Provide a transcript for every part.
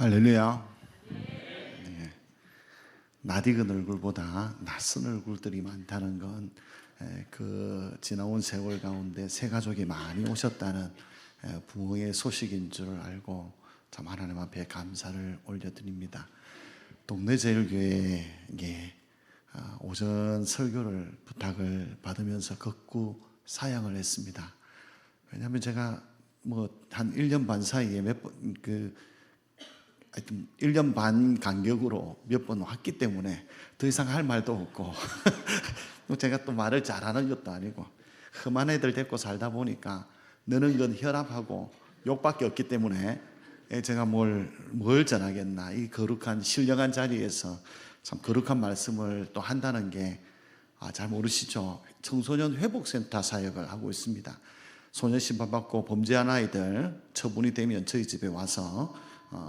할렐루야. 네. 낯익은 얼굴보다 낯선 얼굴들이 많다는 건 지나온 세월 가운데 새 가족이 많이 오셨다는 부흥의 소식인 줄 알고 참 하나님 앞에 감사를 올려드립니다. 동네제일교회에 오전 설교를 부탁을 받으면서 극구 사양을 했습니다. 왜냐하면 제가 한 1년 반 사이에 하여튼 1년 반 간격으로 몇 번 왔기 때문에 더 이상 할 말도 없고 제가 또 말을 잘하는 것도 아니고 험한 애들 데리고 살다 보니까 너는 건 혈압하고 욕밖에 없기 때문에 제가 뭘 전하겠나. 이 거룩한 신령한 자리에서 참 거룩한 말씀을 또 한다는 게 잘 모르시죠. 청소년 회복센터 사역을 하고 있습니다. 소년 심판받고 범죄한 아이들 처분이 되면 저희 집에 와서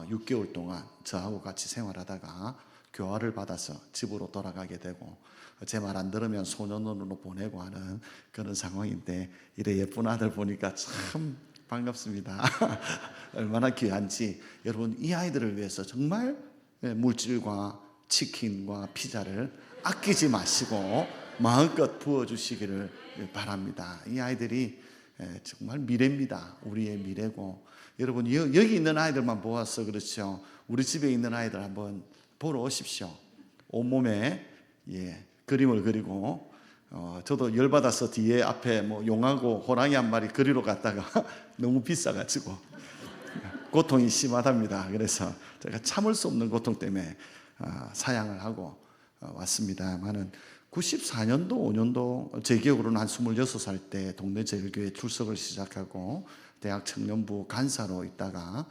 6개월 동안 저하고 같이 생활하다가 교화를 받아서 집으로 돌아가게 되고 제 말 안 들으면 소년원으로 보내고 하는 그런 상황인데 이래 예쁜 아들 보니까 참 반갑습니다. 얼마나 귀한지. 여러분, 이 아이들을 위해서 정말 물질과 치킨과 피자를 아끼지 마시고 마음껏 부어주시기를 바랍니다. 이 아이들이 정말 미래입니다. 우리의 미래고, 여러분 여기 있는 아이들만 보아서 그렇죠. 우리 집에 있는 아이들 한번 보러 오십시오. 온몸에 그림을 그리고 저도 열받아서 뒤에 앞에 용하고 호랑이 한 마리 그리러 갔다가 너무 비싸가지고 고통이 심하답니다. 그래서 제가 참을 수 없는 고통 때문에 사양을 하고 왔습니다만은 94년도 5년도 제 기억으로는 한 26살 때 동네 제일교회 출석을 시작하고 대학 청년부 간사로 있다가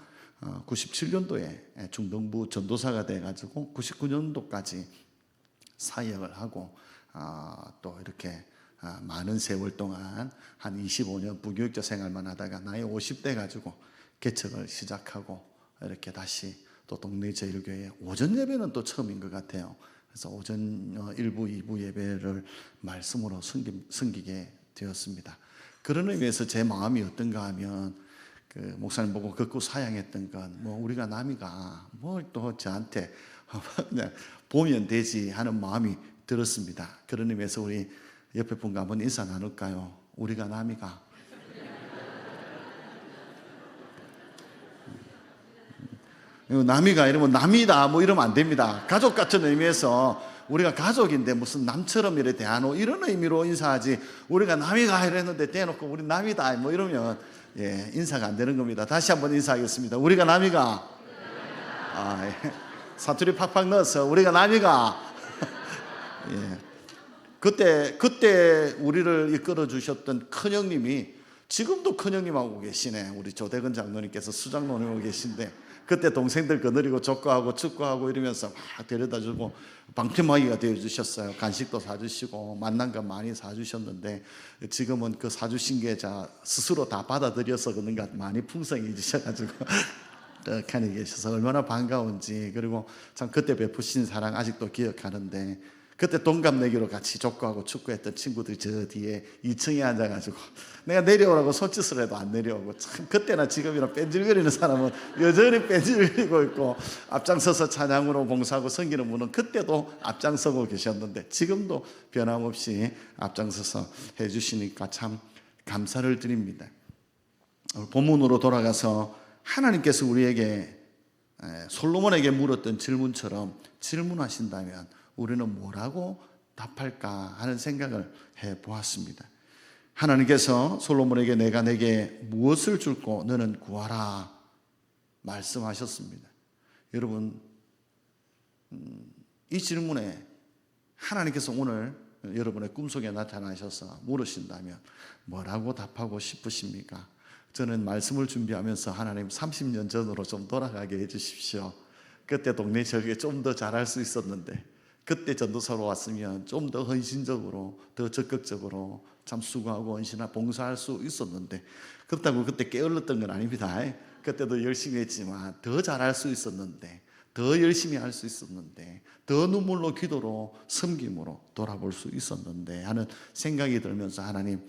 97년도에 중동부 전도사가 돼가지고 99년도까지 사역을 하고 또 이렇게 많은 세월 동안 한 25년 부교육자 생활만 하다가 나이 50대 가지고 개척을 시작하고 이렇게 다시 또 동네 제일교회 오전 예배는 또 처음인 것 같아요. 그래서 오전 1부, 2부 예배를 말씀으로 섬기게 되었습니다. 그런 의미에서 제 마음이 어떤가 하면 목사님 보고 극구 사양했던 건 우리가 남이가 뭘 또 저한테 그냥 보면 되지 하는 마음이 들었습니다. 그런 의미에서 우리 옆에 분과 한번 인사 나눌까요? 우리가 남이가 남이가 이러면 남이다 이러면 안 됩니다. 가족 같은 의미에서 우리가 가족인데 무슨 남처럼 이래 대하노 이런 의미로 인사하지, 우리가 남이가 이랬는데 대놓고 우리 남이다 이러면 인사가 안 되는 겁니다. 다시 한번 인사하겠습니다. 우리가 남이가 사투리 팍팍 넣어서 우리가 남이가 그때 우리를 이끌어 주셨던 큰형님이 지금도 큰형님하고 계시네. 우리 조대근 장로님께서 수장로님하고 계신데 그때 동생들 거느리고 족구하고 축구하고 이러면서 막 데려다주고 방패막이가 되어주셨어요. 간식도 사주시고 만난 거 많이 사주셨는데 지금은 그 사주신 게 스스로 다 받아들여서 그런가 많이 풍성해지셔가지고 칸에 계셔서 얼마나 반가운지. 그리고 참 그때 베푸신 사랑 아직도 기억하는데 그때 동갑내기로 같이 족구하고 축구했던 친구들이 저 뒤에 2층에 앉아가지고 내가 내려오라고 손짓을 해도 안 내려오고, 참 그때나 지금이나 뺀질거리는 사람은 여전히 뺀질거리고 있고 앞장서서 찬양으로 봉사하고 섬기는 분은 그때도 앞장서고 계셨는데 지금도 변함없이 앞장서서 해주시니까 참 감사를 드립니다. 본문으로 돌아가서 하나님께서 우리에게 솔로몬에게 물었던 질문처럼 질문하신다면 우리는 뭐라고 답할까 하는 생각을 해보았습니다. 하나님께서 솔로몬에게 내가 내게 무엇을 줄고 너는 구하라 말씀하셨습니다. 여러분, 이 질문에 하나님께서 오늘 여러분의 꿈속에 나타나셔서 물으신다면 뭐라고 답하고 싶으십니까? 저는 말씀을 준비하면서 하나님 30년 전으로 좀 돌아가게 해주십시오. 그때 동네 절에 좀 더 잘할 수 있었는데 그때 전도사로 왔으면 좀 더 헌신적으로 더 적극적으로 참 수고하고 헌신하고 봉사할 수 있었는데 그렇다고 그때 게을렀던 건 아닙니다. 그때도 열심히 했지만 더 잘할 수 있었는데, 더 열심히 할 수 있었는데, 더 눈물로 기도로 섬김으로 돌아볼 수 있었는데 하는 생각이 들면서 하나님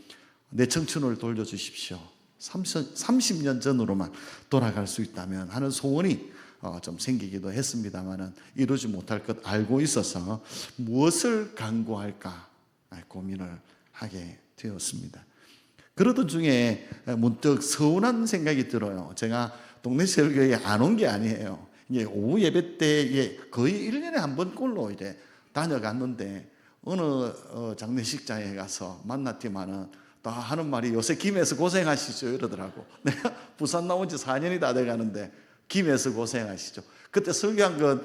내 청춘을 돌려주십시오. 30년 전으로만 돌아갈 수 있다면 하는 소원이 좀 생기기도 했습니다만은 이루지 못할 것 알고 있어서 무엇을 강구할까 고민을 하게 되었습니다. 그러던 중에 문득 서운한 생각이 들어요. 제가 동네 세월교회에 안 온 게 아니에요. 이게 오후 예배 때 거의 1년에 한 번 꼴로 이제 다녀갔는데 어느 장례식장에 가서 만났지만은 다 하는 말이 요새 김에서 고생하시죠 이러더라고. 내가 부산 나온 지 4년이 다 돼가는데 김에서 고생하시죠. 그때 설교한 건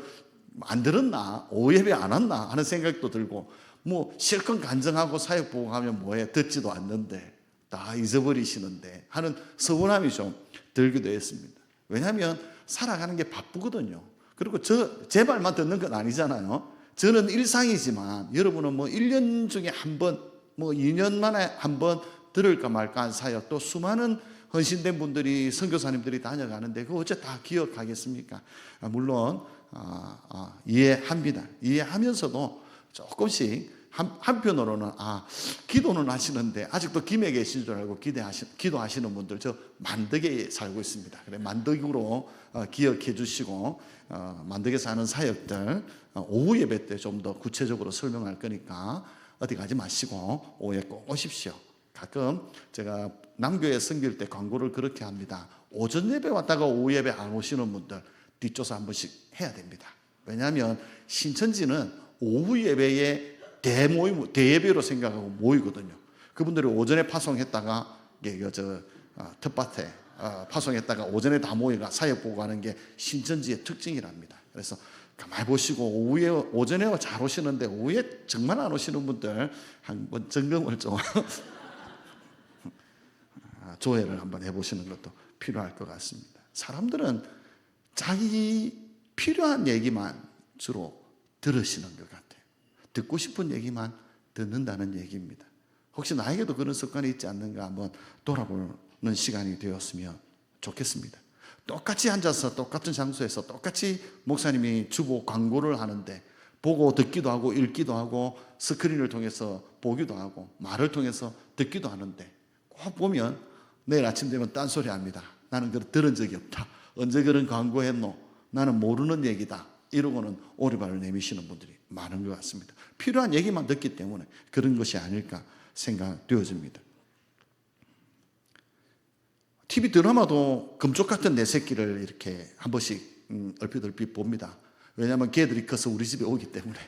안 들었나? 오후 예배 안 왔나? 하는 생각도 들고 뭐 실컷 간증하고 사역 보고 하면 뭐해? 듣지도 않는데 다 잊어버리시는데 하는 서운함이 좀 들기도 했습니다. 왜냐하면 살아가는 게 바쁘거든요. 그리고 제 말만 듣는 건 아니잖아요. 저는 일상이지만 여러분은 뭐 1년 중에 한 번, 뭐 2년 만에 한 번 들을까 말까 한 사역, 또 수많은 헌신된 분들이 선교사님들이 다녀가는데 그거 어째 다 기억하겠습니까? 물론 이해합니다. 이해하면서도 조금씩 한편으로는 기도는 하시는데 아직도 김에 계신 줄 알고 기도하시는 분들 저 만덕에 살고 있습니다. 그래 만덕으로 기억해 주시고 만덕에서 하는 사역들 오후 예배 때 좀 더 구체적으로 설명할 거니까 어디 가지 마시고 오후에 꼭 오십시오. 가끔 제가 남교회 섬길 때 광고를 그렇게 합니다. 오전 예배 왔다가 오후 예배 안 오시는 분들 뒷조사 한 번씩 해야 됩니다. 왜냐하면 신천지는 오후 예배에 대예배로 생각하고 모이거든요. 그분들이 오전에 파송했다가 텃밭에 파송했다가 오전에 다 모여가 사역 보고 하는 게 신천지의 특징이랍니다. 그래서 가만히 보시고 오전에 잘 오시는데 오후에 정말 안 오시는 분들 한번 점검을 좀 조회를 한번 해보시는 것도 필요할 것 같습니다. 사람들은 자기 필요한 얘기만 주로 들으시는 것 같아요. 듣고 싶은 얘기만 듣는다는 얘기입니다. 혹시 나에게도 그런 습관이 있지 않는가 한번 돌아보는 시간이 되었으면 좋겠습니다. 똑같이 앉아서 똑같은 장소에서 똑같이 목사님이 주보 광고를 하는데 보고 듣기도 하고 읽기도 하고 스크린을 통해서 보기도 하고 말을 통해서 듣기도 하는데 꼭 보면 내일 아침 되면 딴소리 합니다. 나는 그걸 들은 적이 없다. 언제 그런 광고했노? 나는 모르는 얘기다. 이러고는 오리발을 내미시는 분들이 많은 것 같습니다. 필요한 얘기만 듣기 때문에 그런 것이 아닐까 생각되어집니다. TV 드라마도 금쪽 같은 내 새끼를 이렇게 한 번씩 얼핏 봅니다. 왜냐하면 걔들이 커서 우리 집에 오기 때문에.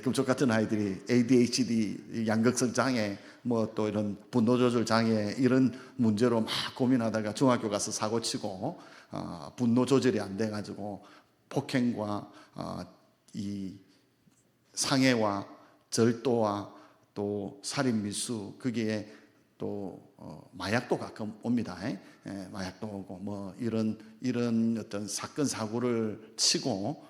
금쪽 같은 아이들이 ADHD, 양극성 장애, 뭐 또 이런 분노 조절 장애 이런 문제로 막 고민하다가 중학교 가서 사고 치고 분노 조절이 안 돼가지고 폭행과 이 상해와 절도와 또 살인 미수 거기에 또 마약도 가끔 옵니다. 마약도 오고 뭐 이런 어떤 사건 사고를 치고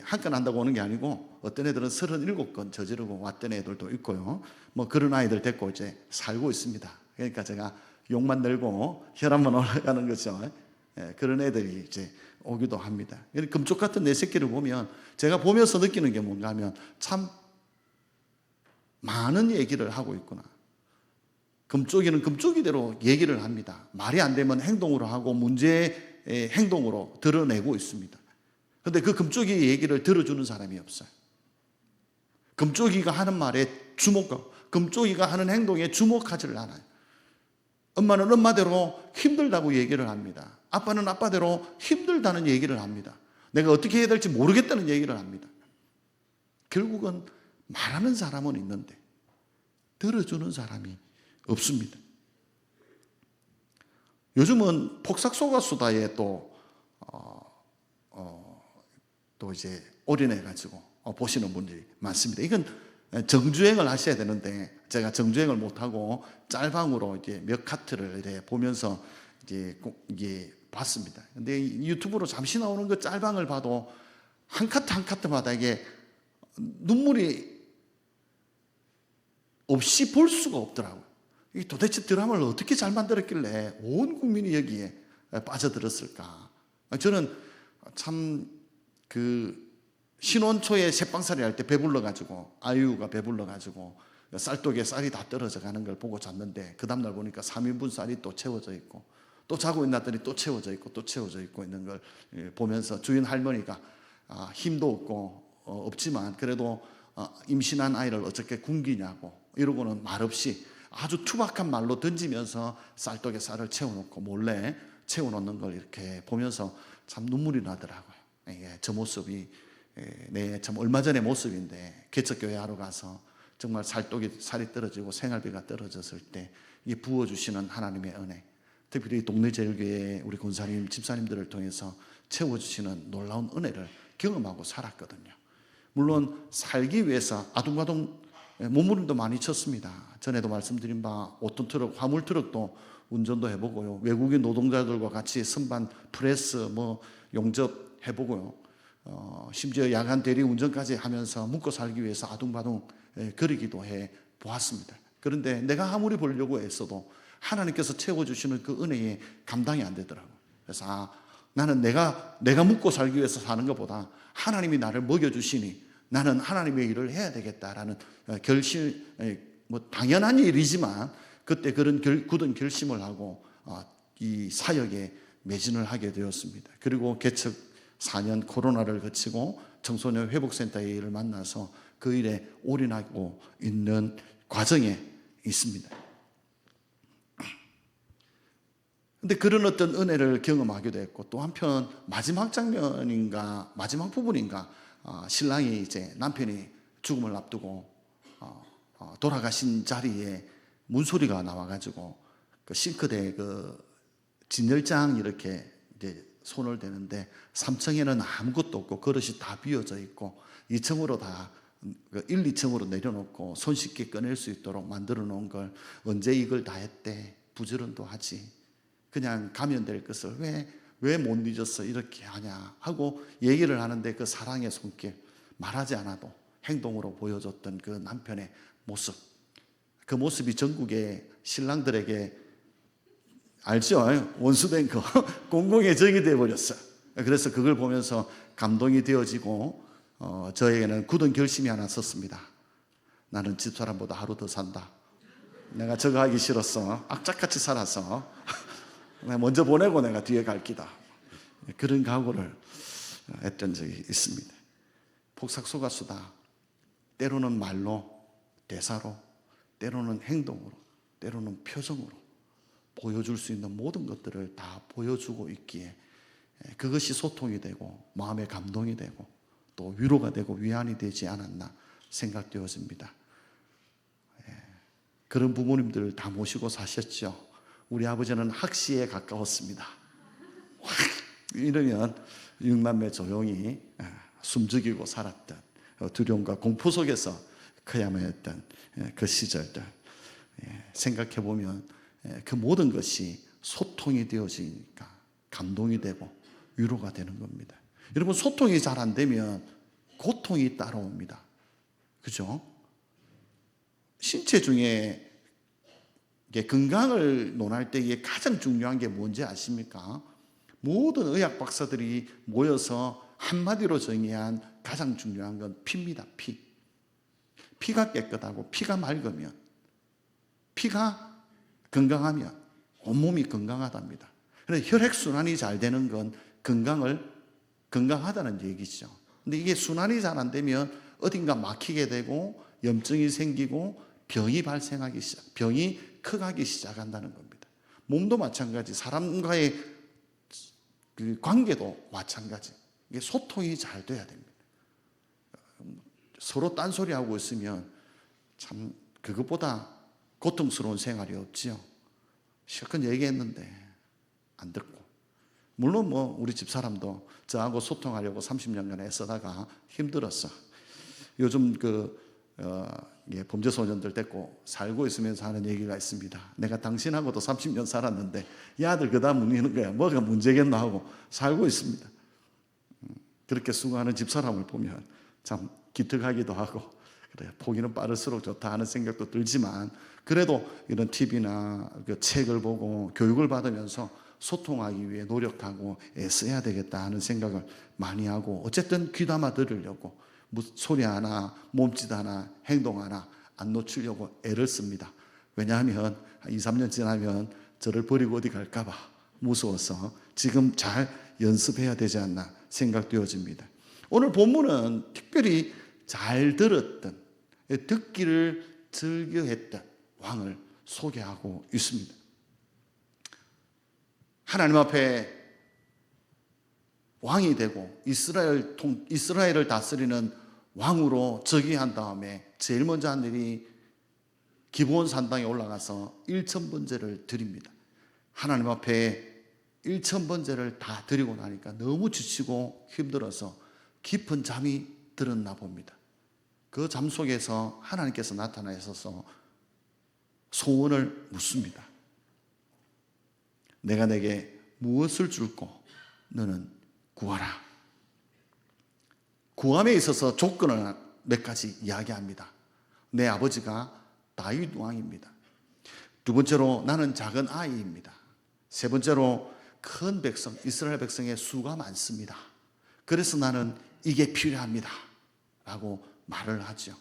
한 건 한다고 오는 게 아니고 어떤 애들은 37건 저지르고 왔던 애들도 있고요. 뭐 그런 아이들 데리고 이제 살고 있습니다. 그러니까 제가 욕만 늘고 혈압만 올라가는 거죠. 그런 애들이 이제 오기도 합니다. 금쪽 같은 내 새끼를 보면 제가 보면서 느끼는 게 뭔가 하면 참 많은 얘기를 하고 있구나. 금쪽이는 금쪽이대로 얘기를 합니다. 말이 안 되면 행동으로 하고 문제의 행동으로 드러내고 있습니다. 그런데 그 금쪽이 얘기를 들어주는 사람이 없어요. 금쪽이가 하는 말에 주목하고 금쪽이가 하는 행동에 주목하지를 않아요. 엄마는 엄마대로 힘들다고 얘기를 합니다. 아빠는 아빠대로 힘들다는 얘기를 합니다. 내가 어떻게 해야 될지 모르겠다는 얘기를 합니다. 결국은 말하는 사람은 있는데 들어주는 사람이 없습니다. 요즘은 폭삭소가수다에 또 이제 올인해가지고 보시는 분들이 많습니다. 이건 정주행을 하셔야 되는데 제가 정주행을 못하고 짤방으로 이제 몇 카트를 이렇게 보면서 이게 봤습니다. 근데 유튜브로 잠시 나오는 그 짤방을 봐도 한 카트 한 카트마다 이게 눈물이 없이 볼 수가 없더라고요. 이 도대체 드라마를 어떻게 잘 만들었길래 온 국민이 여기에 빠져들었을까? 저는 참 신혼 초에 새빵살이 할 때 배불러가지고 아유가 배불러가지고 쌀독에 쌀이 다 떨어져 가는 걸 보고 잤는데 그 다음날 보니까 3인분 쌀이 또 채워져 있고 또 자고 있났더니 또 채워져 있고 또 채워져 있고 있는 걸 보면서 주인 할머니가 힘도 없고 없지만 그래도 임신한 아이를 어떻게 굶기냐고 이러고는 말없이 아주 투박한 말로 던지면서 쌀떡에 쌀을 채워놓고 몰래 채워놓는 걸 이렇게 보면서 참 눈물이 나더라고요. 이게 저 모습이 내 참 얼마 전의 모습인데 개척교회 하러 가서 정말 살이 떨어지고 생활비가 떨어졌을 때 이 부어주시는 하나님의 은혜, 특별히 동네 제일교회 우리 권사님 집사님들을 통해서 채워주시는 놀라운 은혜를 경험하고 살았거든요. 물론 살기 위해서 아둥바둥 몸부림도 많이 쳤습니다. 전에도 말씀드린 바 5톤 트럭, 화물 트럭도 운전도 해보고요. 외국인 노동자들과 같이 선반 프레스 용접 해보고요. 심지어 야간 대리 운전까지 하면서 먹고 살기 위해서 아둥바둥 거리기도 해 보았습니다. 그런데 내가 아무리 벌려고 했어도 하나님께서 채워주시는 그 은혜에 감당이 안 되더라고요. 그래서 나는 내가 먹고 살기 위해서 사는 것보다 하나님이 나를 먹여주시니 나는 하나님의 일을 해야 되겠다라는 결심, 당연한 일이지만 그때 그런 굳은 결심을 하고 이 사역에 매진을 하게 되었습니다. 그리고 개척 4년 코로나를 거치고 청소년 회복센터의 일을 만나서 그 일에 올인하고 있는 과정에 있습니다. 근데 그런 어떤 은혜를 경험하기도 했고 또 한편 마지막 장면인가 마지막 부분인가 신랑이 이제 남편이 죽음을 앞두고 돌아가신 자리에 문소리가 나와가지고 그 싱크대에 그 진열장 이렇게 이제 손을 대는데 3층에는 아무것도 없고 그릇이 다 비어져 있고 2층으로 다 1, 2층으로 내려놓고 손쉽게 꺼낼 수 있도록 만들어 놓은 걸 언제 이걸 다 했대 부지런도 하지 그냥 가면 될 것을 왜 못 잊었어 이렇게 하냐 하고 얘기를 하는데 그 사랑의 손길 말하지 않아도 행동으로 보여줬던 그 남편의 모습 그 모습이 전국의 신랑들에게 알죠? 원수된 거 공공의 적이 되어버렸어요. 그래서 그걸 보면서 감동이 되어지고 저에게는 굳은 결심이 하나 섰습니다. 나는 집사람보다 하루 더 산다. 내가 저거 하기 싫었어. 악착같이 살아서 먼저 보내고 내가 뒤에 갈 기다. 그런 각오를 했던 적이 있습니다. 폭삭소가수다. 때로는 말로, 대사로, 때로는 행동으로, 때로는 표정으로 보여줄 수 있는 모든 것들을 다 보여주고 있기에 그것이 소통이 되고 마음의 감동이 되고 또 위로가 되고 위안이 되지 않았나 생각되어집니다. 그런 부모님들 다 모시고 사셨죠. 우리 아버지는 학시에 가까웠습니다. 확 이러면 육남매 조용히 숨죽이고 살았던 두려움과 공포 속에서 커야만 했던 그 시절들 생각해보면 그 모든 것이 소통이 되어지니까 감동이 되고 위로가 되는 겁니다. 여러분 소통이 잘 안 되면 고통이 따라옵니다. 그죠? 신체 중에 건강을 논할 때 이게 가장 중요한 게 뭔지 아십니까? 모든 의학 박사들이 모여서 한마디로 정의한 가장 중요한 건 피입니다. 피가 깨끗하고 피가 맑으면 피가 건강하면 온몸이 건강하답니다. 그래서 혈액순환이 잘 되는 건 건강하다는 얘기죠. 근데 이게 순환이 잘 안 되면 어딘가 막히게 되고 염증이 생기고 병이 크가기 시작한다는 겁니다. 몸도 마찬가지, 사람과의 그 관계도 마찬가지. 이게 소통이 잘 돼야 됩니다. 서로 딴소리하고 있으면 참 그것보다 고통스러운 생활이 없지요. 실컷 얘기했는데 안 듣고. 물론 우리 집사람도 저하고 소통하려고 30년간 애쓰다가 힘들었어. 요즘 범죄소년들 데리고 살고 있으면서 하는 얘기가 있습니다. 내가 당신하고도 30년 살았는데 이 아들 그다음 문의는 거야. 뭐가 문제겠나 하고 살고 있습니다. 그렇게 수고하는 집사람을 보면 참 기특하기도 하고 그래 보기는 빠를수록 좋다 하는 생각도 들지만 그래도 이런 TV나 그 책을 보고 교육을 받으면서 소통하기 위해 노력하고 애써야 되겠다 하는 생각을 많이 하고 어쨌든 귀담아 들으려고 소리 하나, 몸짓 하나, 행동 하나 안 놓치려고 애를 씁니다. 왜냐하면 2, 3년 지나면 저를 버리고 어디 갈까 봐 무서워서 지금 잘 연습해야 되지 않나 생각되어집니다. 오늘 본문은 특별히 잘 들었던, 듣기를 즐겨했던 왕을 소개하고 있습니다. 하나님 앞에 왕이 되고 이스라엘을 다스리는 왕으로 즉위한 다음에 제일 먼저 한 일이 기브온 산당에 올라가서 일천번제를 드립니다. 하나님 앞에 일천번제를 다 드리고 나니까 너무 지치고 힘들어서 깊은 잠이 들었나 봅니다. 그 잠 속에서 하나님께서 나타나셔서 소원을 묻습니다. 내가 내게 무엇을 줄고 너는 구하라. 구함에 있어서 조건을 몇 가지 이야기합니다. 내 아버지가 다윗 왕입니다. 두 번째로 나는 작은 아이입니다. 세 번째로 큰 백성, 이스라엘 백성의 수가 많습니다. 그래서 나는 이게 필요합니다 라고 말을 하죠.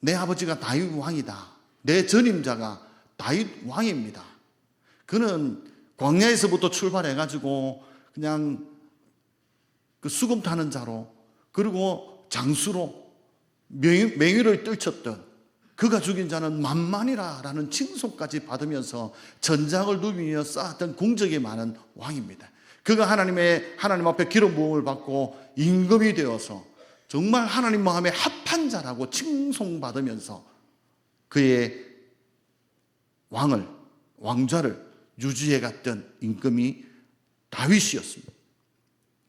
내 아버지가 다윗 왕이다. 내 전임자가 다윗 왕입니다. 그는 광야에서부터 출발해가지고 그냥 그 수금 타는 자로, 그리고 장수로 맹위를 떨쳤던, 그가 죽인 자는 만만이라 라는 칭송까지 받으면서 전장을 누비며 쌓았던 공적이 많은 왕입니다. 그가 하나님 앞에 기름 부음을 받고 임금이 되어서 정말 하나님 마음에 합한 자라고 칭송받으면서 그의 왕좌를 유지해 갔던 임금이 다윗이었습니다.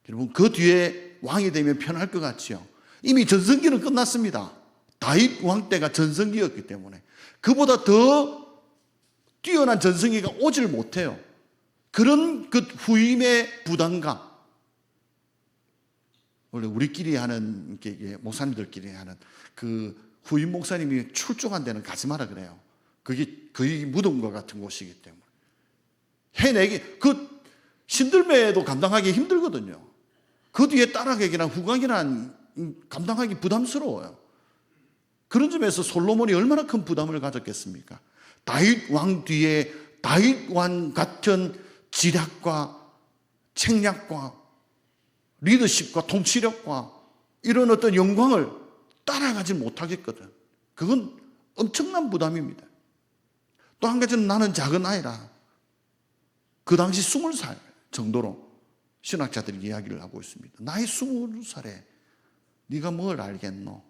여러분, 그 뒤에 왕이 되면 편할 것 같지요? 이미 전성기는 끝났습니다. 다윗 왕 때가 전성기였기 때문에 그보다 더 뛰어난 전성기가 오질 못해요. 그런 그 후임의 부담감, 원래 우리끼리 하는 목사님들끼리 하는 그 후임 목사님이 출중한 데는 가지 마라 그래요. 그게 거의 무덤과 같은 곳이기 때문에 그 신들매도 감당하기 힘들거든요. 그 뒤에 따라가기나 후각이나 감당하기 부담스러워요. 그런 점에서 솔로몬이 얼마나 큰 부담을 가졌겠습니까? 다윗 왕 뒤에 다윗 왕 같은 지략과 책략과 리더십과 통치력과 이런 어떤 영광을 따라가지 못하겠거든. 그건 엄청난 부담입니다. 또 한 가지는 나는 작은 아이라. 그 당시 20살 정도로 신학자들이 이야기를 하고 있습니다. 나이 20살에 네가 뭘 알겠노?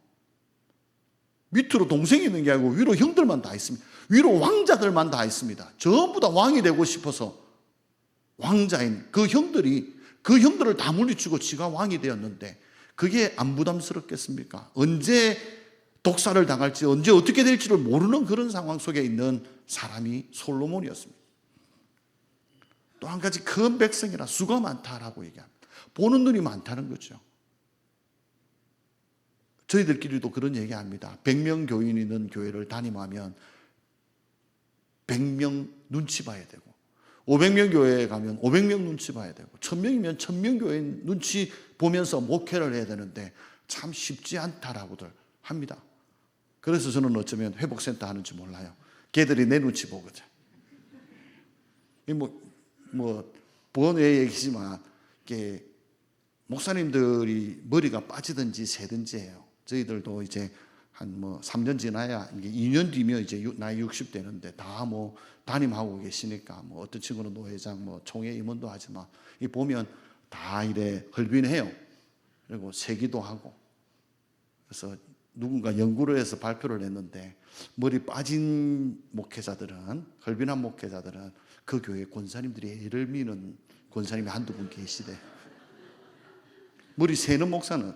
밑으로 동생이 있는 게 아니고 위로 형들만 다 있습니다. 위로 왕자들만 다 있습니다. 전부 다 왕이 되고 싶어서 왕자인 그 형들을 다 물리치고 지가 왕이 되었는데 그게 안 부담스럽겠습니까? 언제 독사를 당할지, 언제 어떻게 될지를 모르는 그런 상황 속에 있는 사람이 솔로몬이었습니다. 또 한 가지, 큰 백성이라 수가 많다라고 얘기합니다. 보는 눈이 많다는 거죠. 저희들끼리도 그런 얘기합니다. 100명 교인이 있는 교회를 담임하면 100명 눈치 봐야 되고, 500명 교회에 가면 500명 눈치 봐야 되고, 1000명이면 1000명 교회 눈치 보면서 목회를 해야 되는데 참 쉽지 않다라고들 합니다. 그래서 저는 어쩌면 회복센터 하는지 몰라요. 걔들이 내 눈치 보거든. 번외 얘기지만 목사님들이 머리가 빠지든지 새든지 해요. 저희들도 이제 한 3년 지나야, 2년 뒤면 이제 나이 60 되는데 다 담임하고 계시니까 어떤 친구는 노회장, 총회 임원도 하지만 이 보면 다 이래 헐빈해요. 그리고 세기도 하고. 그래서 누군가 연구를 해서 발표를 했는데 머리 빠진 목회자들은, 헐빈한 목회자들은 그 교회 권사님들이 애를 미는 권사님이 한두 분 계시대. 머리 새는 목사는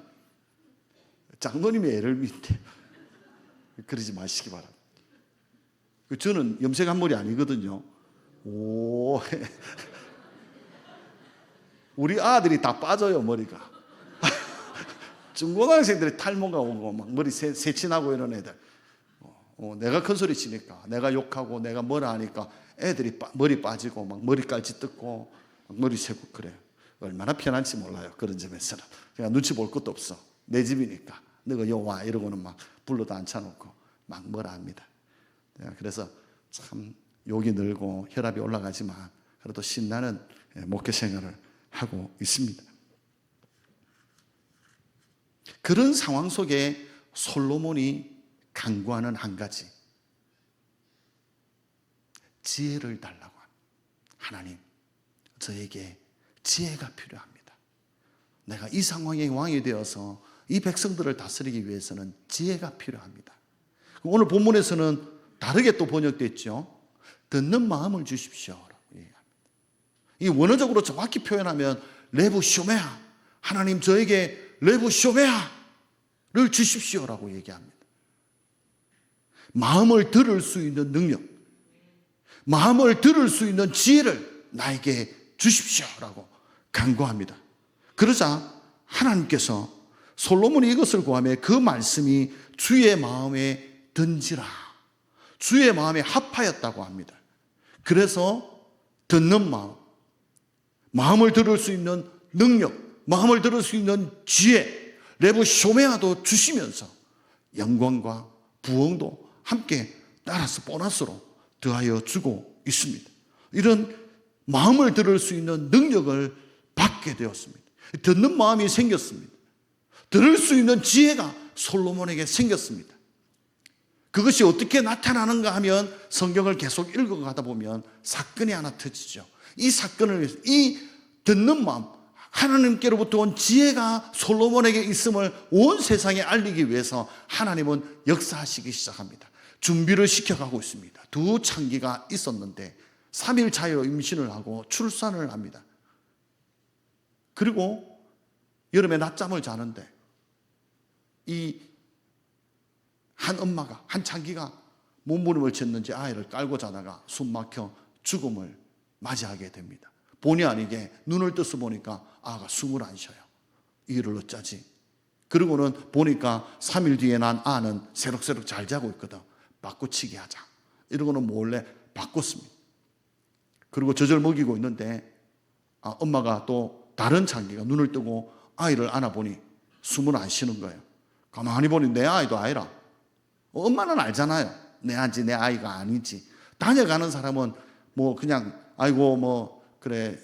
장로님이 애를 민대. 그러지 마시기 바랍니다. 저는 염색한 머리 아니거든요. 우리 아들이 다 빠져요, 머리가. 중고등학생들이 탈모가 오고 막 머리 새친하고 이런 애들. 내가 큰 소리 치니까, 내가 욕하고 내가 뭐라 하니까 애들이 머리 빠지고 막 머리까지 뜯고 머리 새고 그래요. 얼마나 편한지 몰라요. 그런 점에서는 그냥 눈치 볼 것도 없어. 내 집이니까 너가 요 와 이러고는 막 불러도 앉혀놓고 막 뭐라 합니다. 그래서 참 욕이 늘고 혈압이 올라가지만 그래도 신나는 목회 생활을 하고 있습니다. 그런 상황 속에 솔로몬이 간구하는 한 가지, 지혜를 달라고 합니다. 하나님, 저에게 지혜가 필요합니다. 내가 이 상황의 왕이 되어서 이 백성들을 다스리기 위해서는 지혜가 필요합니다. 오늘 본문에서는 다르게 또 번역됐죠. 듣는 마음을 주십시오. 이 원어적으로 정확히 표현하면 레부 쇼메아, 하나님 저에게 레부 쇼메아를 주십시오라고 얘기합니다. 마음을 들을 수 있는 능력, 마음을 들을 수 있는 지혜를 나에게 주십시오라고 간구합니다. 그러자 하나님께서 솔로몬이 이것을 구하며 그 말씀이 주의 마음에 든지라, 주의 마음에 합하였다고 합니다. 그래서 듣는 마음, 마음을 들을 수 있는 능력, 마음을 들을 수 있는 지혜, 레부 쇼메아도 주시면서 영광과 부흥도 함께 따라서 보너스로 더하여 주고 있습니다. 이런 마음을 들을 수 있는 능력을 받게 되었습니다. 듣는 마음이 생겼습니다. 들을 수 있는 지혜가 솔로몬에게 생겼습니다. 그것이 어떻게 나타나는가 하면 성경을 계속 읽어가다 보면 사건이 하나 터지죠. 이 사건을 위해서, 이 듣는 마음, 하나님께로부터 온 지혜가 솔로몬에게 있음을 온 세상에 알리기 위해서 하나님은 역사하시기 시작합니다. 준비를 시켜가고 있습니다. 두 창기가 있었는데 3일 차이로 임신을 하고 출산을 합니다. 그리고 여름에 낮잠을 자는데 이 한 엄마가, 한 창기가 몸부림을 쳤는지 아이를 깔고 자다가 숨 막혀 죽음을 맞이하게 됩니다. 본의 아니게 눈을 떠서 보니까 아가 숨을 안 쉬어요. 이를 어쩌지? 그러고는 보니까 3일 뒤에 난 아는 새록새록 잘 자고 있거든. 바꾸치기 하자. 이러고는 몰래 바꿨습니다. 그리고 젖을 먹이고 있는데 엄마가 또 다른 창기가 눈을 뜨고 아이를 안아보니 숨을 안 쉬는 거예요. 가만히 보니 내 아이도 아이라. 엄마는 알잖아요. 내 아이지 내 아이가 아니지. 다녀가는 사람은 뭐 그냥 아이고 뭐 그래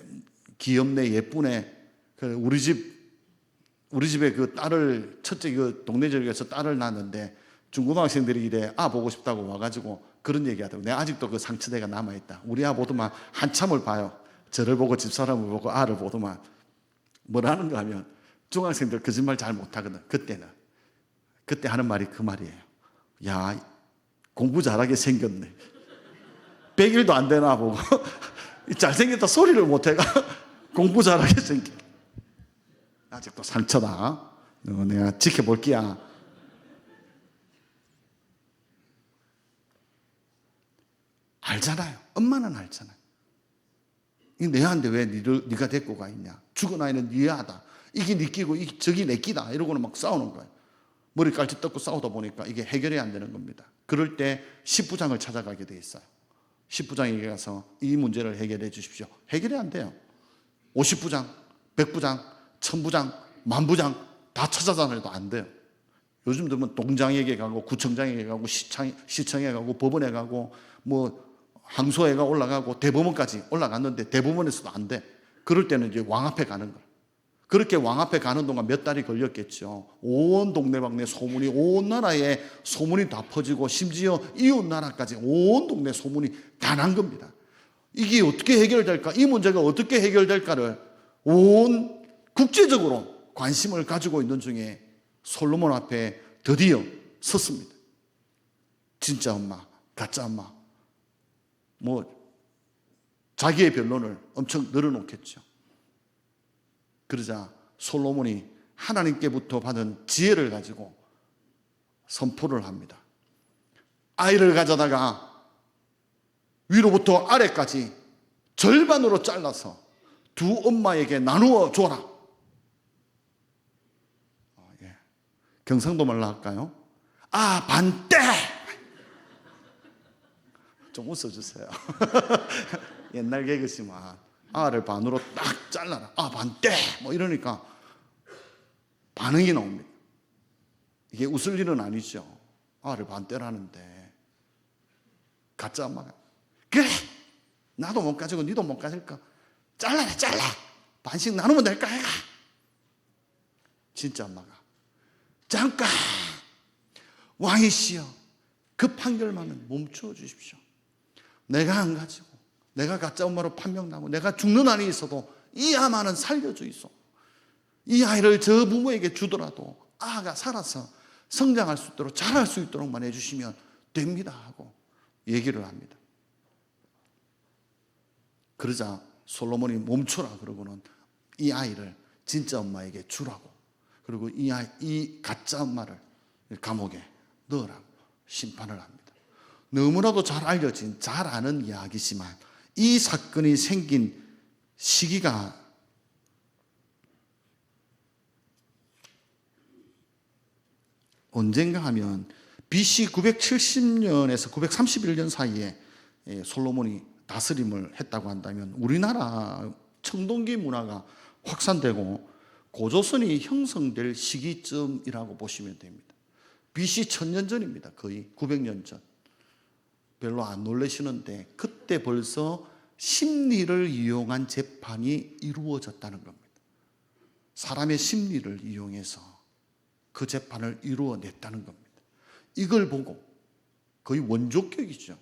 귀엽네 예쁘네. 그래 우리 집에 그 딸을 첫째 그 동네 절에서 딸을 낳았는데 중고등학생들이 이래 보고 싶다고 와가지고 그런 얘기하더라고. 내가 아직도 그 상처대가 남아있다. 우리 보더만 한참을 봐요. 저를 보고 집사람을 보고 아를 보더만 뭐라는가 하면 중학생들 거짓말 잘 못하거든. 그때 하는 말이 그 말이에요. 야 공부 잘하게 생겼네. 100일도 안 되나 보고 잘생겼다 소리를 못해가 공부 잘하게 생겼. 아직도 상처다. 내가 지켜볼게야. 알잖아요. 엄마는 알잖아요. 이 내 아인데 왜 네가 데리고 가 있냐. 죽은 아이는 네 아다. 이게 네 끼고 저기 내 끼다. 이러고는 막 싸우는 거예요. 머리 깔치 뜯고 싸우다 보니까 이게 해결이 안 되는 겁니다. 그럴 때 10부장을 찾아가게 돼 있어요. 10부장에게 가서 이 문제를 해결해 주십시오. 해결이 안 돼요. 50부장, 100부장, 1000부장, 10,000부장 다 찾아다녀도 안 돼요. 요즘 들면 동장에게 가고 구청장에게 가고 시청에 가고 법원에 가고 뭐 항소회가 올라가고 대법원까지 올라갔는데 대법원에서도 안 돼. 그럴 때는 이제 왕 앞에 가는 거예요. 그렇게 왕 앞에 가는 동안 몇 달이 걸렸겠죠. 온 동네방네 소문이, 온 나라에 소문이 다 퍼지고 심지어 이웃 나라까지 온 동네 소문이 다 난 겁니다. 이게 어떻게 해결될까? 이 문제가 어떻게 해결될까를 온 국제적으로 관심을 가지고 있는 중에 솔로몬 앞에 드디어 섰습니다. 진짜 엄마, 가짜 엄마. 뭐 자기의 변론을 엄청 늘어놓겠죠. 그러자 솔로몬이 하나님께부터 받은 지혜를 가지고 선포를 합니다. 아이를 가져다가 위로부터 아래까지 절반으로 잘라서 두 엄마에게 나누어 줘라. 경상도 말로 할까요? 반대! 좀 웃어주세요. 옛날 개그지만 아를 반으로 딱 잘라라. 반대! 뭐 이러니까 반응이 나옵니다. 이게 웃을 일은 아니죠. 아를 반대라는데 가짜 엄마가 그래! 나도 못 가지고 니도 못 가질까? 잘라라 잘라. 반씩 나누면 될까 해가. 진짜 엄마가 잠깐 왕이시여 그 판결만은 멈추어 주십시오. 내가 안 가지고 내가 가짜 엄마로 판명나고 내가 죽는 한이 있어도 이 아만은 살려주이소. 이 아이를 저 부모에게 주더라도 아가 살아서 성장할 수 있도록 자랄 수 있도록만 해주시면 됩니다 하고 얘기를 합니다. 그러자 솔로몬이 멈춰라 그러고는 이 아이를 진짜 엄마에게 주라고, 그리고 이 가짜 엄마를 감옥에 넣으라고 심판을 합니다. 너무나도 잘 알려진, 잘 아는 이야기지만 이 사건이 생긴 시기가 언젠가 하면 BC 970년에서 931년 사이에 솔로몬이 다스림을 했다고 한다면 우리나라 청동기 문화가 확산되고 고조선이 형성될 시기쯤이라고 보시면 됩니다. BC 1000년 전입니다. 거의 900년 전. 별로 안 놀라시는데 그때 벌써 심리를 이용한 재판이 이루어졌다는 겁니다. 사람의 심리를 이용해서 그 재판을 이루어냈다는 겁니다. 이걸 보고, 거의 원조격이죠.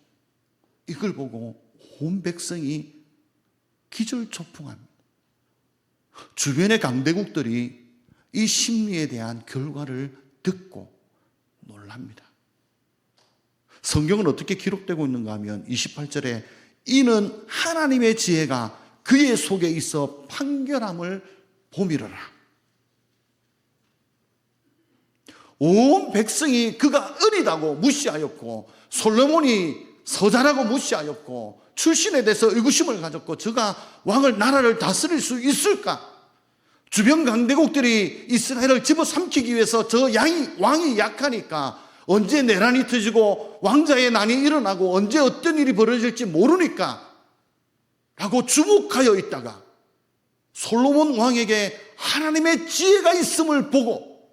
이걸 보고 온 백성이 기절초풍합니다. 주변의 강대국들이 이 심리에 대한 결과를 듣고 놀랍니다. 성경은 어떻게 기록되고 있는가 하면 28절에 이는 하나님의 지혜가 그의 속에 있어 판결함을 보미르라. 온 백성이 그가 어리다고 무시하였고 솔로몬이 서자라고 무시하였고 출신에 대해서 의구심을 가졌고 저가 나라를 다스릴 수 있을까? 주변 강대국들이 이스라엘을 집어삼키기 위해서 저 왕이 약하니까 언제 내란이 터지고 왕자의 난이 일어나고 언제 어떤 일이 벌어질지 모르니까 라고 주목하여 있다가 솔로몬 왕에게 하나님의 지혜가 있음을 보고,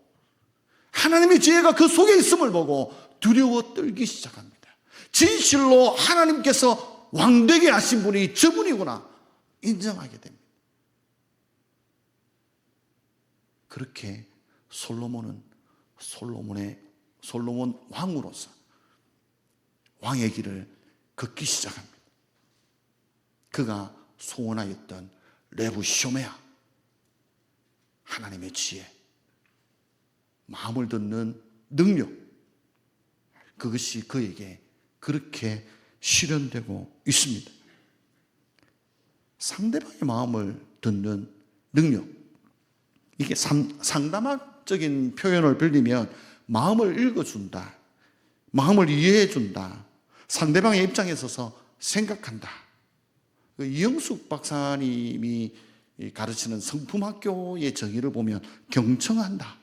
하나님의 지혜가 그 속에 있음을 보고 두려워 떨기 시작합니다. 진실로 하나님께서 왕되게 하신 분이 저분이구나 인정하게 됩니다. 그렇게 솔로몬 왕으로서 왕의 길을 걷기 시작합니다. 그가 소원하였던 레부쇼메아, 하나님의 지혜, 마음을 듣는 능력, 그것이 그에게 그렇게 실현되고 있습니다. 상대방의 마음을 듣는 능력, 이게 상담학적인 표현을 빌리면 마음을 읽어준다, 마음을 이해해준다, 상대방의 입장에 서서 생각한다. 이영숙 박사님이 가르치는 성품학교의 정의를 보면 경청한다.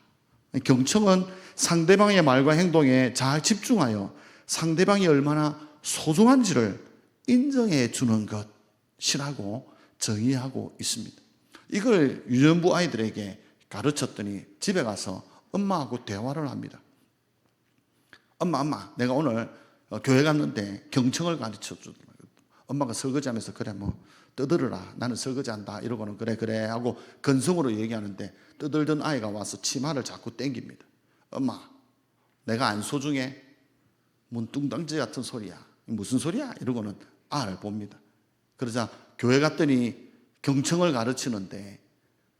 경청은 상대방의 말과 행동에 잘 집중하여 상대방이 얼마나 소중한지를 인정해 주는 것이라고 정의하고 있습니다. 이걸 유년부 아이들에게 가르쳤더니 집에 가서 엄마하고 대화를 합니다. 엄마, 내가 오늘 교회 갔는데 경청을 가르쳐 주더라고요. 엄마가 설거지하면서 그래 떠들어라, 나는 설거지한다 이러고는 그래 하고 건성으로 얘기하는데 떠들던 아이가 와서 치마를 자꾸 땡깁니다. 엄마, 내가 안 소중해? 뭔 뚱땅지 같은 소리야, 무슨 소리야? 이러고는 아를 봅니다. 그러자 교회 갔더니 경청을 가르치는데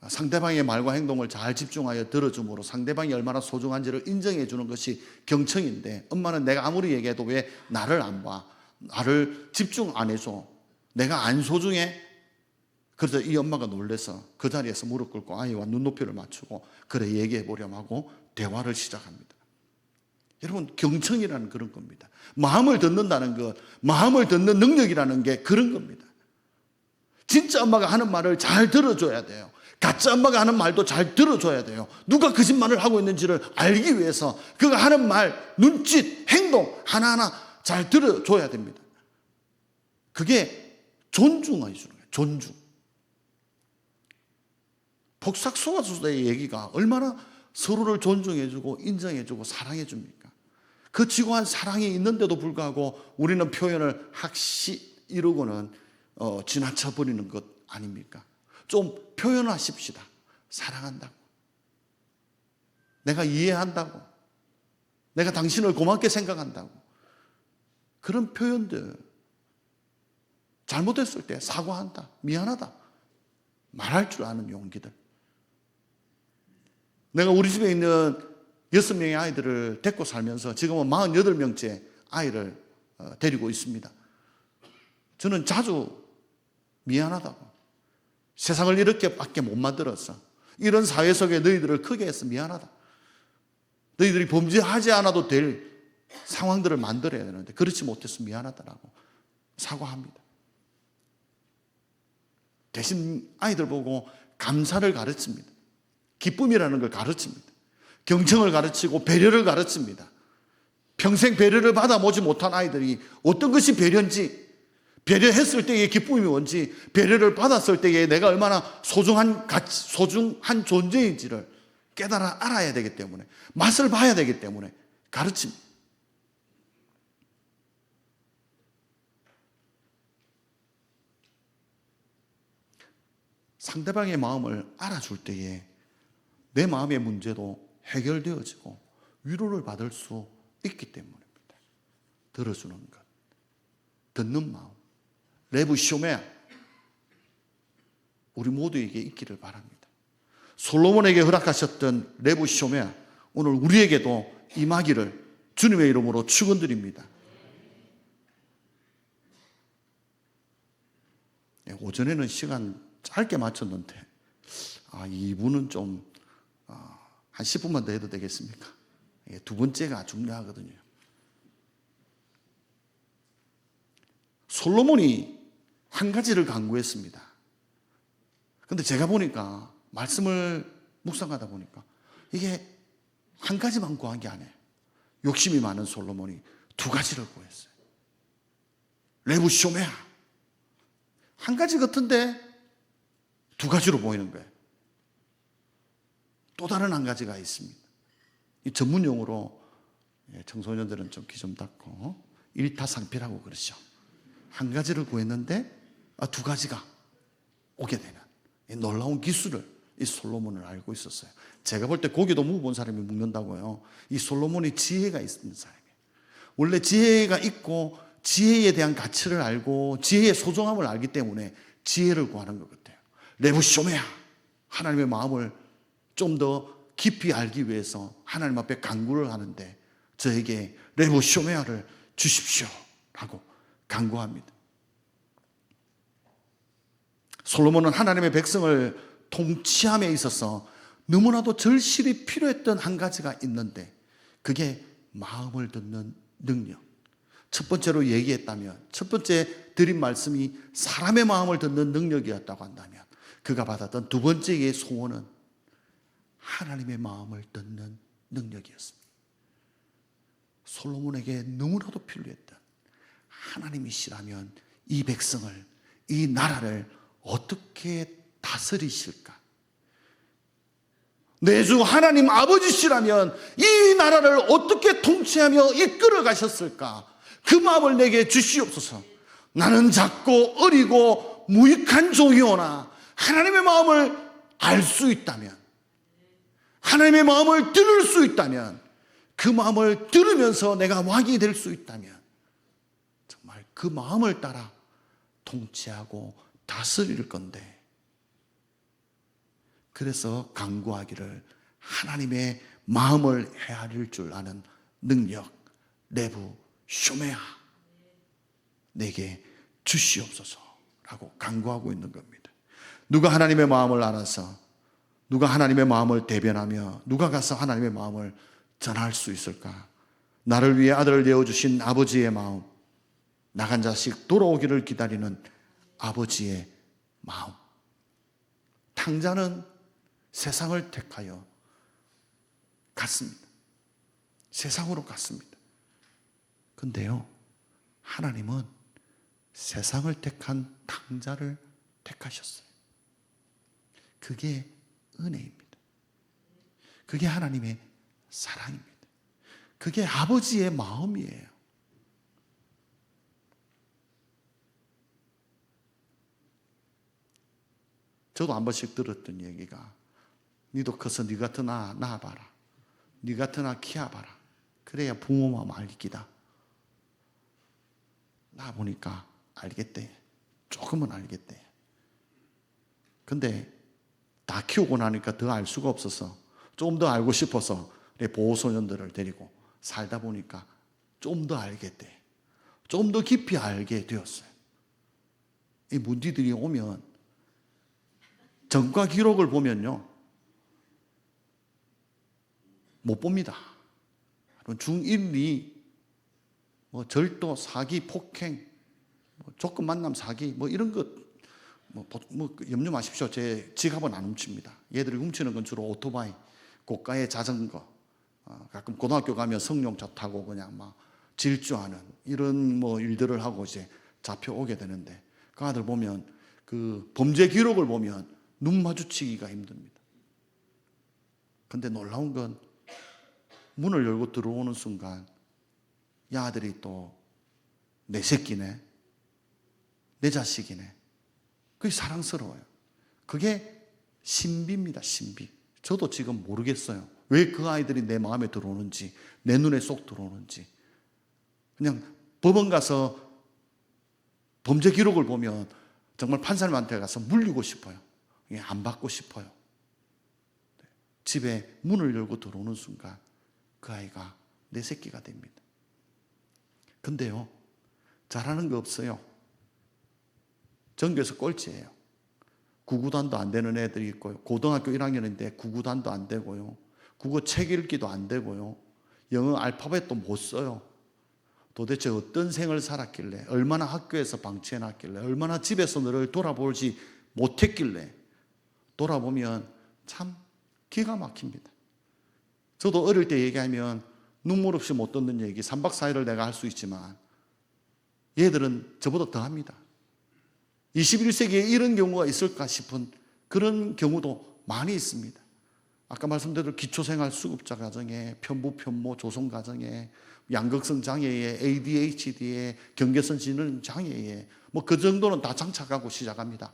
상대방의 말과 행동을 잘 집중하여 들어줌으로 상대방이 얼마나 소중한지를 인정해 주는 것이 경청인데, 엄마는 내가 아무리 얘기해도 왜 나를 안 봐? 나를 집중 안 해줘? 내가 안 소중해? 그래서 이 엄마가 놀라서 그 자리에서 무릎 꿇고 아이와 눈높이를 맞추고 그래 얘기해 보렴 하고 대화를 시작합니다. 여러분, 경청이라는 그런 겁니다. 마음을 듣는다는 것, 마음을 듣는 능력이라는 게 그런 겁니다. 진짜 엄마가 하는 말을 잘 들어줘야 돼요. 가짜 엄마가 하는 말도 잘 들어줘야 돼요. 누가 거짓말을 하고 있는지를 알기 위해서 그가 하는 말, 눈짓, 행동 하나하나 잘 들어줘야 됩니다. 그게 존중해 주는 거예요. 존중. 폭삭소가수다의 얘기가 얼마나 서로를 존중해주고 인정해주고 사랑해줍니까? 그 지고한 사랑이 있는데도 불구하고 우리는 표현을 학시 이러고는 지나쳐 버리는 것 아닙니까? 좀 표현하십시다. 사랑한다고, 내가 이해한다고, 내가 당신을 고맙게 생각한다고. 그런 표현들, 잘못했을 때 사과한다, 미안하다 말할 줄 아는 용기들. 내가 우리 집에 있는 6명의 아이들을 데리고 살면서 지금은 48명째 아이를 데리고 있습니다. 저는 자주 미안하다고, 세상을 이렇게밖에 못 만들었어, 이런 사회 속에 너희들을 크게 해서 미안하다, 너희들이 범죄하지 않아도 될 상황들을 만들어야 되는데 그렇지 못해서 미안하다라고 사과합니다. 대신 아이들 보고 감사를 가르칩니다. 기쁨이라는 걸 가르칩니다. 경청을 가르치고 배려를 가르칩니다. 평생 배려를 받아보지 못한 아이들이 어떤 것이 배려인지, 배려했을 때의 기쁨이 뭔지, 배려를 받았을 때에 내가 얼마나 소중한 존재인지를 깨달아 알아야 되기 때문에, 맛을 봐야 되기 때문에 가르칩니다. 상대방의 마음을 알아줄 때에 내 마음의 문제도 해결되어지고 위로를 받을 수 있기 때문입니다. 들어주는 것, 듣는 마음, 레브 쇼메아, 우리 모두에게 있기를 바랍니다. 솔로몬에게 허락하셨던 레브 쇼메아, 오늘 우리에게도 임하기를 주님의 이름으로 축원드립니다. 오전에는 시간 짧게 맞췄는데 2부는 좀 한 10분만 더 해도 되겠습니까? 두 번째가 중요하거든요. 솔로몬이 한 가지를 강구했습니다. 그런데 제가 보니까, 말씀을 묵상하다 보니까 이게 한 가지만 구한 게 아니에요. 욕심이 많은 솔로몬이 두 가지를 구했어요. 레브 쇼메아, 한 가지 같은데 두 가지로 보이는 거예요. 또 다른 한 가지가 있습니다. 이 전문 용어로 청소년들은 좀 귀 좀 닫고 일타상피라고 그러죠. 한 가지를 구했는데 두 가지가 오게 되는 이 놀라운 기술을 이 솔로몬은 알고 있었어요. 제가 볼 때 고기도 묵어본 사람이 묵는다고요. 이 솔로몬이 지혜가 있는 사람이에요. 원래 지혜가 있고 지혜에 대한 가치를 알고 지혜의 소중함을 알기 때문에 지혜를 구하는 것 같아요. 레브 쇼메아, 하나님의 마음을 좀 더 깊이 알기 위해서 하나님 앞에 간구를 하는데 저에게 레브 쇼메아를 주십시오 라고 간구합니다. 솔로몬은 하나님의 백성을 통치함에 있어서 너무나도 절실히 필요했던 한 가지가 있는데 그게 마음을 듣는 능력. 첫 번째로 얘기했다면, 첫 번째 드린 말씀이 사람의 마음을 듣는 능력이었다고 한다면, 그가 받았던 두 번째의 소원은 하나님의 마음을 듣는 능력이었습니다. 솔로몬에게 너무나도 필요했던, 하나님이시라면 이 백성을, 이 나라를 어떻게 다스리실까? 내 주 하나님 아버지시라면 이 나라를 어떻게 통치하며 이끌어 가셨을까? 그 마음을 내게 주시옵소서. 나는 작고 어리고 무익한 종이오나 하나님의 마음을 알 수 있다면, 하나님의 마음을 들을 수 있다면, 그 마음을 들으면서 내가 왕이 될 수 있다면 정말 그 마음을 따라 통치하고 다스릴 건데, 그래서 간구하기를 하나님의 마음을 헤아릴 줄 아는 능력, 레브 쇼메아, 내게 주시옵소서라고 간구하고 있는 겁니다. 누가 하나님의 마음을 알아서, 누가 하나님의 마음을 대변하며 누가 가서 하나님의 마음을 전할 수 있을까? 나를 위해 아들을 내어주신 아버지의 마음, 나간 자식 돌아오기를 기다리는 아버지의 마음. 탕자는 세상을 택하여 갔습니다. 세상으로 갔습니다. 근데요, 하나님은 세상을 택한 탕자를 택하셨어요. 그게 은혜입니다. 그게 하나님의 사랑입니다. 그게 아버지의 마음이에요. 저도 한 번씩 들었던 얘기가, 니도 커서 니 같은 아 낳아봐라. 니 같은 아 키워봐라. 그래야 부모 마음 알기다. 낳아보니까 알겠대. 조금은 알겠대. 근데 다 키우고 나니까 더 알 수가 없어서 좀 더 알고 싶어서 보호소년들을 데리고 살다 보니까 좀 더 알겠대. 좀 더 깊이 알게 되었어요. 이 문제들이 오면 전과 기록을 보면요, 못 봅니다. 중1, 2, 절도, 사기, 폭행, 조건 만남 사기, 이런 것, 염려 마십시오. 제 지갑은 안 훔칩니다. 얘들이 훔치는 건 주로 오토바이, 고가의 자전거, 가끔 고등학교 가면 성룡차 타고 그냥 막 질주하는 이런 일들을 하고 이제 잡혀오게 되는데, 그 아들 보면 그 범죄 기록을 보면 눈 마주치기가 힘듭니다. 근데 놀라운 건 문을 열고 들어오는 순간 이 아들이 또 내 새끼네, 내 자식이네. 그게 사랑스러워요. 그게 신비입니다. 신비. 저도 지금 모르겠어요. 왜 그 아이들이 내 마음에 들어오는지, 내 눈에 쏙 들어오는지. 그냥 법원 가서 범죄 기록을 보면 정말 판사님한테 가서 물리고 싶어요. 안 받고 싶어요. 집에 문을 열고 들어오는 순간 그 아이가 내 새끼가 됩니다. 근데요, 잘하는 거 없어요. 전교에서 꼴찌예요. 구구단도 안 되는 애들이 있고요. 고등학교 1학년인데 구구단도 안 되고요. 국어 책 읽기도 안 되고요. 영어 알파벳도 못 써요. 도대체 어떤 생을 살았길래, 얼마나 학교에서 방치해놨길래, 얼마나 집에서 너를 돌아보지 못했길래, 돌아보면 참 기가 막힙니다. 저도 어릴 때 얘기하면 눈물 없이 못 듣는 얘기, 3박 4일을 내가 할 수 있지만 얘들은 저보다 더 합니다. 21세기에 이런 경우가 있을까 싶은 그런 경우도 많이 있습니다. 아까 말씀드린 기초생활 수급자 가정에, 편부 편모 조성 가정에, 양극성 장애에, ADHD에, 경계선 지능 장애에, 그 정도는 다 장착하고 시작합니다.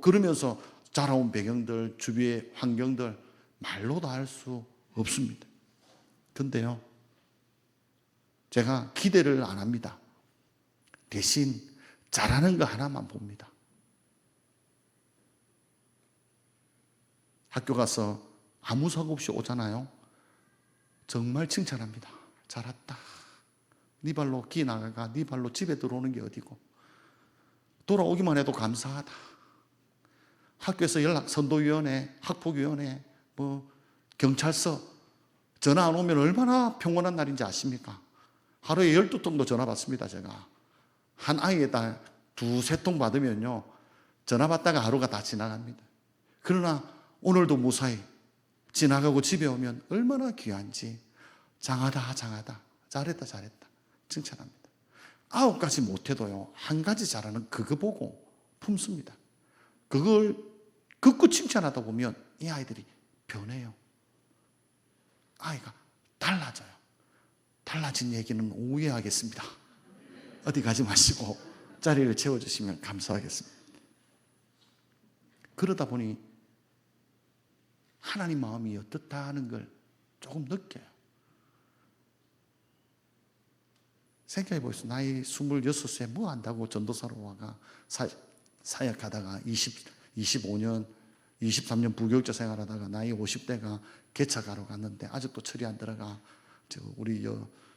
그러면서 자라온 배경들, 주위의 환경들 말로 다 할 수 없습니다. 근데요, 제가 기대를 안 합니다. 대신 잘하는 거 하나만 봅니다. 학교 가서 아무 사고 없이 오잖아요. 정말 칭찬합니다. 잘했다. 네 발로 기 나가가 네 발로 집에 들어오는 게 어디고, 돌아오기만 해도 감사하다. 학교에서 연락 선도위원회, 학폭위원회, 경찰서 전화 안 오면 얼마나 평온한 날인지 아십니까? 하루에 12통도 전화 받습니다. 제가 한 아이에다 2-3통 받으면요, 전화 받다가 하루가 다 지나갑니다. 그러나 오늘도 무사히 지나가고 집에 오면 얼마나 귀한지, 장하다 장하다, 잘했다 잘했다 칭찬합니다. 9가지 못해도요, 한 가지 잘하는 그거 보고 품습니다. 그걸 극구 칭찬하다 보면 이 아이들이 변해요. 아이가 달라져요. 달라진 얘기는 오후에 하겠습니다. 어디 가지 마시고 자리를 채워주시면 감사하겠습니다. 그러다 보니 하나님 마음이 어떻다 하는 걸 조금 느껴요. 생각해 보세요. 나이 26세 뭐 안다고 전도사로 와가 사역하다가 25년, 23년 부교육자 생활하다가 나이 50대가 개척하러 갔는데 아직도 철이 안 들어가. 우리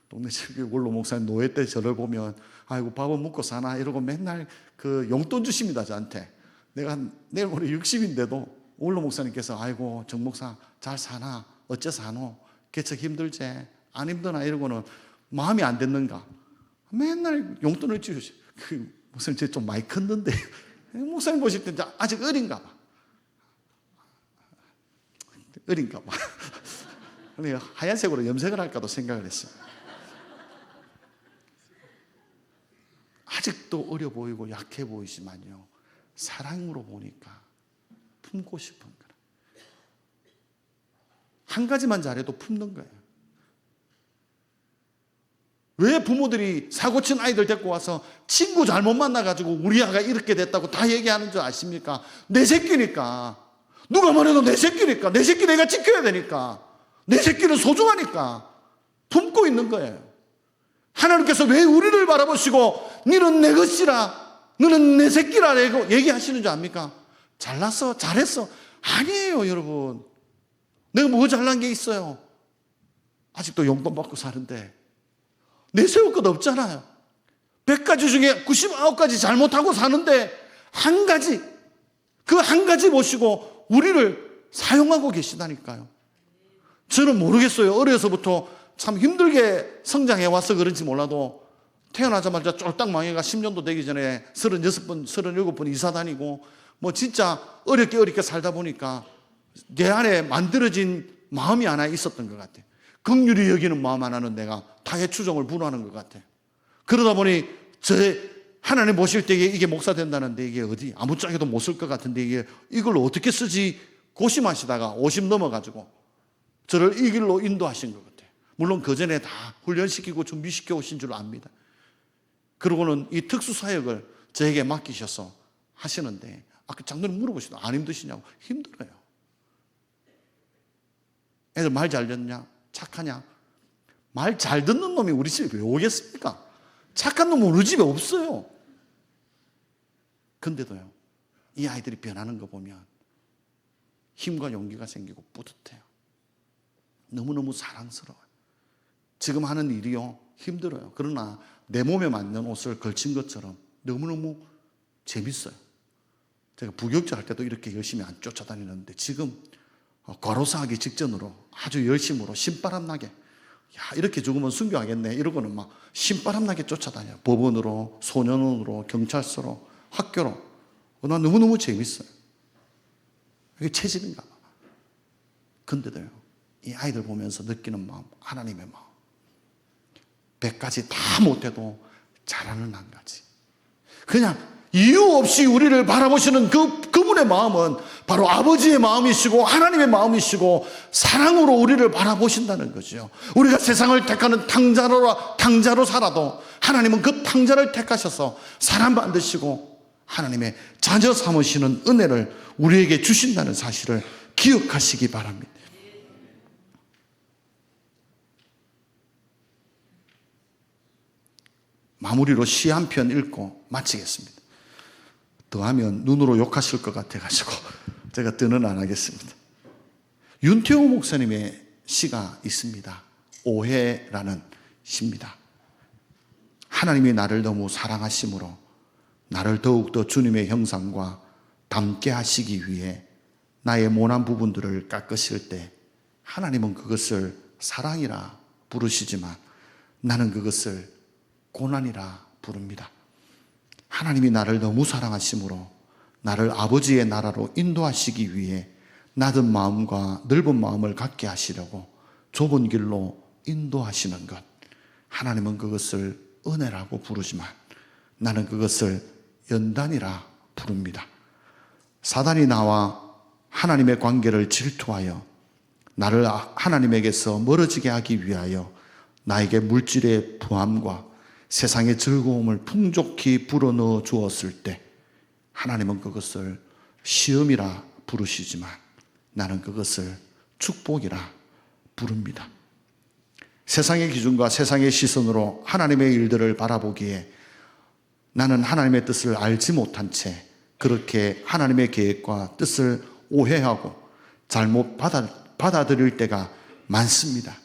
동네 원로 목사님 노예 때 저를 보면 아이고 밥은 먹고 사나 이러고 맨날 그 용돈 주십니다, 저한테. 내가 내일 모레 60인데도 원로 목사님께서 아이고 정 목사 잘 사나, 어째 사노, 개척 힘들지, 안 힘드나 이러고는 마음이 안 됐는가 맨날 용돈을 주시죠. 목사님 제 좀 많이 컸는데 목사님 보실 때 아직 어린가 봐. 어린가 봐. 하얀색으로 염색을 할까도 생각을 했어요. 아직도 어려 보이고 약해 보이지만요, 사랑으로 보니까 품고 싶은 거라. 한 가지만 잘해도 품는 거예요. 왜 부모들이 사고 친 아이들 데리고 와서 친구 잘못 만나가지고 우리 아가 이렇게 됐다고 다 얘기하는 줄 아십니까? 내 새끼니까. 누가 말해도 내 새끼니까. 내 새끼 내가 지켜야 되니까. 내 새끼는 소중하니까 품고 있는 거예요. 하나님께서 왜 우리를 바라보시고 너는 내 것이라, 너는 내 새끼라 얘기하시는 줄 압니까? 잘났어, 잘했어. 아니에요, 여러분. 내가 뭐 잘난 게 있어요? 아직도 용돈 받고 사는데 내세울 것 없잖아요. 100가지 중에 99가지 잘못하고 사는데 한 가지, 그 한 가지 보시고 우리를 사용하고 계시다니까요. 저는 모르겠어요. 어려서부터 참 힘들게 성장해 와서 그런지 몰라도 태어나자마자 쫄딱 망해가 10년도 되기 전에 36번, 37번 이사 다니고 뭐 진짜 어렵게 살다 보니까 내 안에 만들어진 마음이 하나 있었던 것 같아요. 긍휼히 여기는 마음 하나는 내가 타의 추종을 분화하는 것 같아요. 그러다 보니 하나님 모실 때에 이게 목사 된다는데 이게 어디 아무짝에도 못 쓸 것 같은데 이걸 어떻게 쓰지 고심하시다가 50 넘어가지고 저를 이 길로 인도하신 것 같아요. 물론 그 전에 다 훈련시키고 준비시켜 오신 줄 압니다. 그러고는 이 특수사역을 저에게 맡기셔서 하시는데 아까 장로님 물어보시다. 안 힘드시냐고. 힘들어요. 애들 말 잘 듣냐? 착하냐? 말 잘 듣는 놈이 우리 집에 왜 오겠습니까? 착한 놈은 우리 집에 없어요. 근데도요, 이 아이들이 변하는 거 보면 힘과 용기가 생기고 뿌듯해요. 너무너무 사랑스러워요. 지금 하는 일이요, 힘들어요. 그러나 내 몸에 맞는 옷을 걸친 것처럼 너무너무 재밌어요. 제가 부교육자 할 때도 이렇게 열심히 안 쫓아다니는데 지금 과로사하기 직전으로 아주 열심으로 신바람 나게, 야, 이렇게 죽으면 순교하겠네 이러고는 막 신바람 나게 쫓아다녀요. 법원으로, 소년원으로, 경찰서로, 학교로. 나 너무너무 재밌어요. 이게 체질인가 봐. 근데도요, 이 아이들 보면서 느끼는 마음, 하나님의 마음. 100가지 다 못해도 잘하는 한 가지. 그냥 이유 없이 우리를 바라보시는 그분의 마음은 바로 아버지의 마음이시고 하나님의 마음이시고 사랑으로 우리를 바라보신다는 거죠. 우리가 세상을 택하는 탕자로 살아도 하나님은 그 탕자를 택하셔서 사람 만드시고 하나님의 자녀 삼으시는 은혜를 우리에게 주신다는 사실을 기억하시기 바랍니다. 마무리로 시 한 편 읽고 마치겠습니다. 더하면 눈으로 욕하실 것 같아가지고 제가 더는 안 하겠습니다. 윤태호 목사님의 시가 있습니다. 오해라는 시입니다. 하나님이 나를 너무 사랑하심으로 나를 더욱더 주님의 형상과 닮게 하시기 위해 나의 모난 부분들을 깎으실 때 하나님은 그것을 사랑이라 부르시지만 나는 그것을 고난이라 부릅니다. 하나님이 나를 너무 사랑하심으로 나를 아버지의 나라로 인도하시기 위해 낮은 마음과 넓은 마음을 갖게 하시려고 좁은 길로 인도하시는 것, 하나님은 그것을 은혜라고 부르지만 나는 그것을 연단이라 부릅니다. 사단이 나와 하나님의 관계를 질투하여 나를 하나님에게서 멀어지게 하기 위하여 나에게 물질의 부함과 세상의 즐거움을 풍족히 불어넣어 주었을 때 하나님은 그것을 시험이라 부르시지만 나는 그것을 축복이라 부릅니다. 세상의 기준과 세상의 시선으로 하나님의 일들을 바라보기에 나는 하나님의 뜻을 알지 못한 채 그렇게 하나님의 계획과 뜻을 오해하고 잘못 받아들일 때가 많습니다.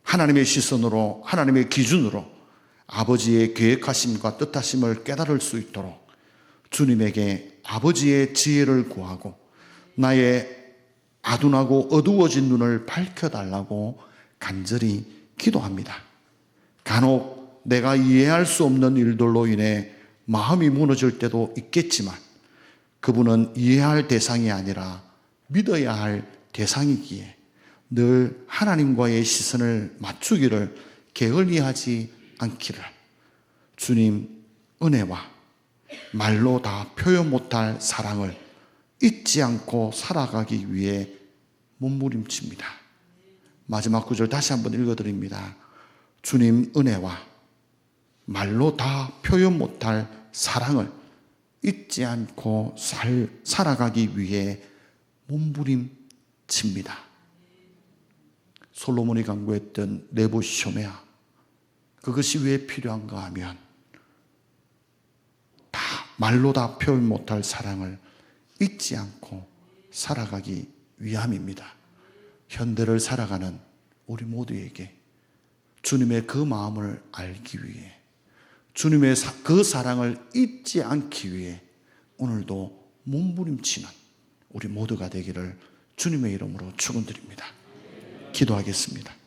하나님의 시선으로, 하나님의 기준으로 아버지의 계획하심과 뜻하심을 깨달을 수 있도록 주님에게 아버지의 지혜를 구하고 나의 아둔하고 어두워진 눈을 밝혀달라고 간절히 기도합니다. 간혹 내가 이해할 수 없는 일들로 인해 마음이 무너질 때도 있겠지만 그분은 이해할 대상이 아니라 믿어야 할 대상이기에 늘 하나님과의 시선을 맞추기를 게을리하지 않기를 주님 은혜와 말로 다 표현 못할 사랑을 잊지 않고 살아가기 위해 몸부림칩니다. 마지막 구절 다시 한번 읽어드립니다. 주님 은혜와 말로 다 표현 못할 사랑을 잊지 않고 살아가기 위해 몸부림칩니다. 솔로몬이 강구했던 네부쇼메아, 그것이 왜 필요한가 하면 다 말로 다 표현 못할 사랑을 잊지 않고 살아가기 위함입니다. 현대를 살아가는 우리 모두에게 주님의 그 마음을 알기 위해, 주님의 그 사랑을 잊지 않기 위해 오늘도 몸부림치는 우리 모두가 되기를 주님의 이름으로 축원드립니다. 기도하겠습니다.